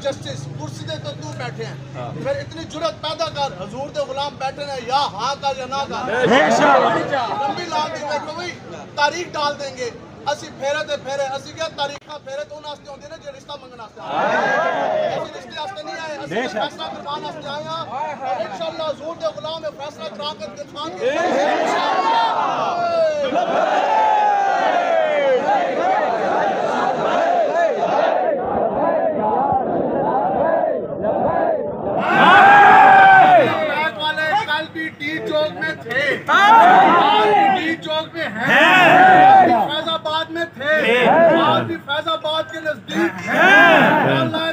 Justice कुर्सी दे तो तू बैठे हैं, फिर इतनी जुर्रत पैदा कर हजूर दे गुलाम बैठे हैं या हाँ का या ना का लंबी ला दी देखो भाई तारीख डाल देंगे असी फेरे ते फेरे असी क्या तारीखा फेरे तो नास्ते होंदे ने जो रिश्ता मंगन वास्ते आए असी रिश्ते वास्ते नहीं आए असी फैसला करवाने वास्ते आए हैं और इंशाअल्लाह हजूर दे गुलाम में फैसला करा कर दिखाएंगे फैजाबाद में थे आज भी फैजाबाद के नजदीक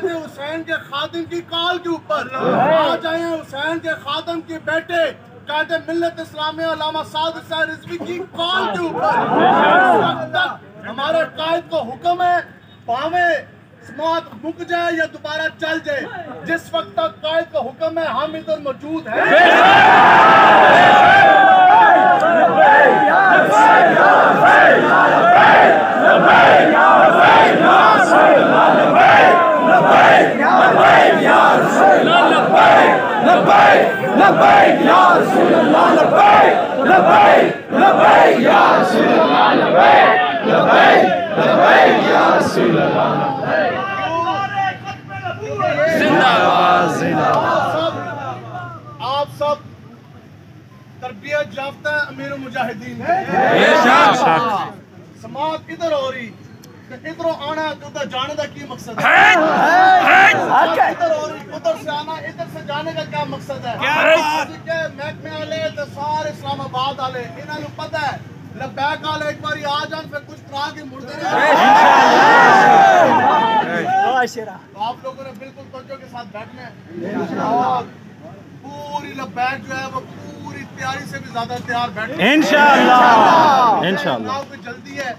हुसैन के खादिम की कॉल के ऊपर आज आए हैं हुसैन के खादिम के बेटे कायदे मिल्लत इस्लामिया अल्लामा साद हुसैन रिजवी की कॉल के ऊपर हमारे कायद को हुक्म है पावे समात रुक जाए या दोबारा चल जाए जिस वक्त तक कायद का हुक्म है हम इधर मौजूद हैं आप सब तरबियत याफ्ता अमीर मुजाहिदीन समात इधर हो रही इधरों आना उधर जाने का क्या मकसद है इधर हो रही उधर से आना इधर से जाने का क्या मकसद है महकमे वाले तो सारे इस्लामाबाद वाले इन्होंने पता है लबैक वाले एक बार आ जान फिर कुछ करा के मुड़ते रहे तो आप लोगों ने बिल्कुल तवज्जो के साथ बैठना है और पूरी लबैक जो है वो पूरी तैयारी से भी ज्यादा तैयार बैठे इंशाअल्लाह इंशाअल्लाह कोई जल्दी है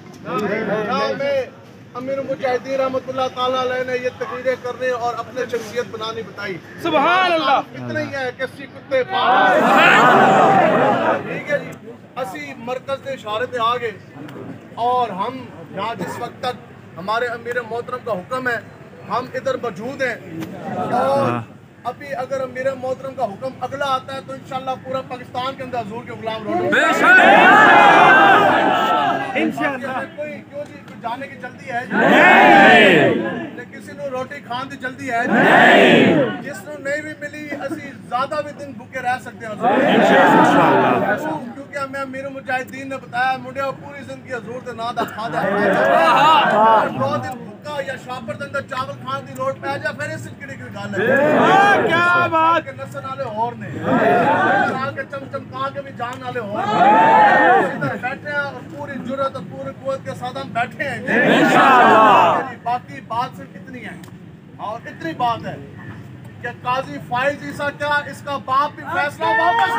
अमीर मुजाहिदीन रहमतुल्लाह ताला अलैह ने ये तकरीरें करने और अपने शख्सियत बनानी बताई सुभान अल्लाह इतना ही है कि कुत्ते ठीक है जी असी मरकज के इशारे पे आ गए और हम यहाँ जिस वक्त तक हमारे अमीर मोहतरम का हुक्म है हम इधर मौजूद हैं और अभी अगर अमीर मोहतरम का हुक्म अगला आता है तो इंशाल्लाह पूरा पाकिस्तान के अंदर हजूर के गुलाम रोटे कोई क्यों जी जाने की जल्दी है किसी को रोटी खाने की जल्दी है जिसको नहीं भी मिली असी ज्यादा भी दिन भूखे रह सकते हैं क्योंकि हमें अमीर मुजाहिदीन ने बताया मुंडिया पूरी जिंदगी हजूर के ना खादा 9 दिन भूखा या शापर के अंदर चावल खाने की लोड़ पै जाए फिर इस किड़ी की गल है क्या बात के नसन वाले और ने के चमचमका के भी जान वाले और इधर बैठे हैं और पूरी जुर्रत और पूरी कुव्वत के साथ हम बैठे हैं इंशाअल्लाह बाकी बात सिर्फ इतनी है और इतनी बात है कि काजी फाइज ईसा क्या इसका बाप भी फैसला वापस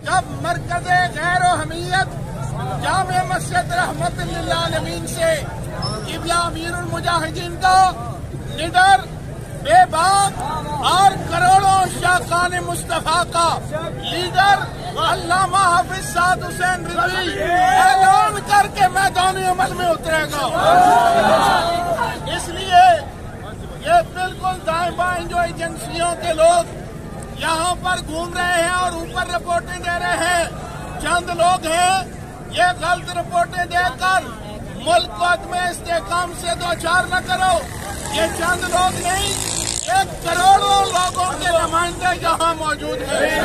जब मरकज़े गैरो हमीयत जामे मस्जिद रहमतुल्लिल आलमीन से क़िबला अमीरुल मुजाहिदीन का निडर बेबाक और करोड़ों शाकान मुस्तफा का लीडर अल्लामा हाफिज साद हुसैन रिजवी ऐलान करके मैदान अमल में उतरेगा। इसलिए ये बिल्कुल दाएं बाएं जो एजेंसियों के लोग यहाँ पर घूम रहे हैं और ऊपर रिपोर्टें दे रहे हैं चंद लोग हैं ये गलत रिपोर्टें देकर मुल्क को में इस्तेकाम से दो चार न करो ये चंद लोग नहीं एक करोड़ों लोगों के नुमाइंदे यहाँ मौजूद हैं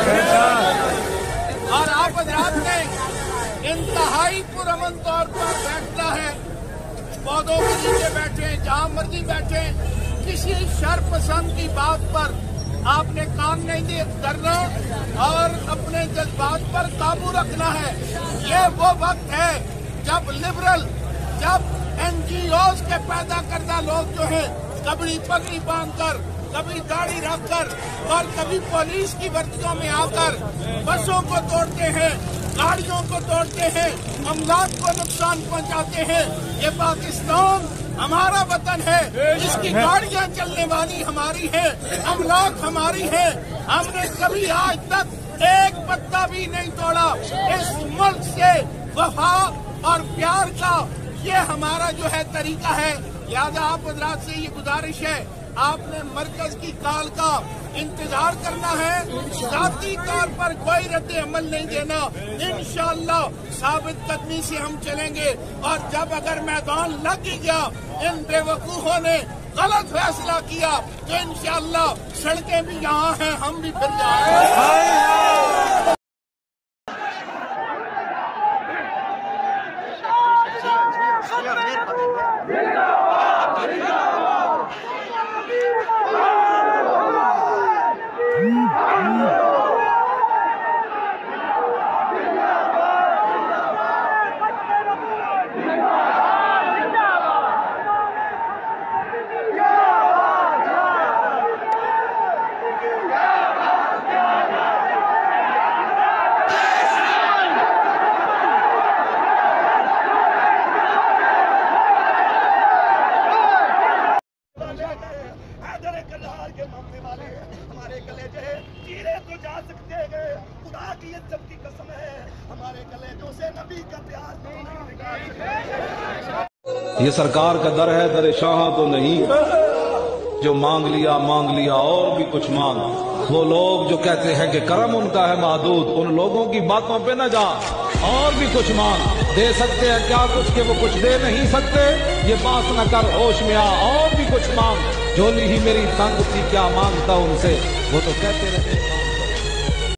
और आप हज़रात ने इंतहाई पुरअमन तौर पर बैठना है पौधों के नीचे बैठे जहाँ मर्जी बैठे किसी शर पसंद की बात पर आपने काम नहीं करना और अपने जज्बात पर काबू रखना है। ये वो वक्त है जब लिबरल जब NGOs के पैदा करना लोग जो हैं कभी पगड़ी बांधकर कभी दाढ़ी रखकर और कभी पुलिस की वर्दियों में आकर बसों को तोड़ते हैं गाड़ियों को तोड़ते हैं, अमलाक को नुकसान पहुंचाते हैं। ये पाकिस्तान हमारा वतन है, इसकी गाड़ियां चलने वाली हमारी है, अमलाक हमारी है। हमने कभी आज तक एक पत्ता भी नहीं तोड़ा। इस मुल्क से वफा और प्यार का ये हमारा जो है तरीका है। लिहाजा आप हजरात से ये गुजारिश है, आपने मरकज की कॉल का इंतजार करना है, जाती तौर पर कोई रद्द अमल नहीं देना। इंशाअल्लाह साबित कदमी से हम चलेंगे, और जब अगर मैदान लग ही गया, इन बेवकूफों ने गलत फैसला किया, तो इंशाअल्लाह सड़कें भी यहाँ हैं, हम भी फिर जाएंगे। हमारे कलेजे चीरे तो जा सकते हैं, खुदा की इज्जत की कसम है, हमारे कलेजों से नबी का प्यार नहीं निकाल सकते। ये सरकार का दर है, दर शाह तो नहीं। जो मांग लिया और भी कुछ मांग। वो लोग जो कहते हैं कि करम उनका है महदूद, उन लोगों की बातों पे न जा, और भी कुछ मांग। दे सकते हैं क्या कुछ के वो कुछ दे नहीं सकते, ये बात न कर, होश में आ, और भी कुछ मांग। झोली ही मेरी तंग थी, क्या मांगता उनसे, वो तो कहते रहे।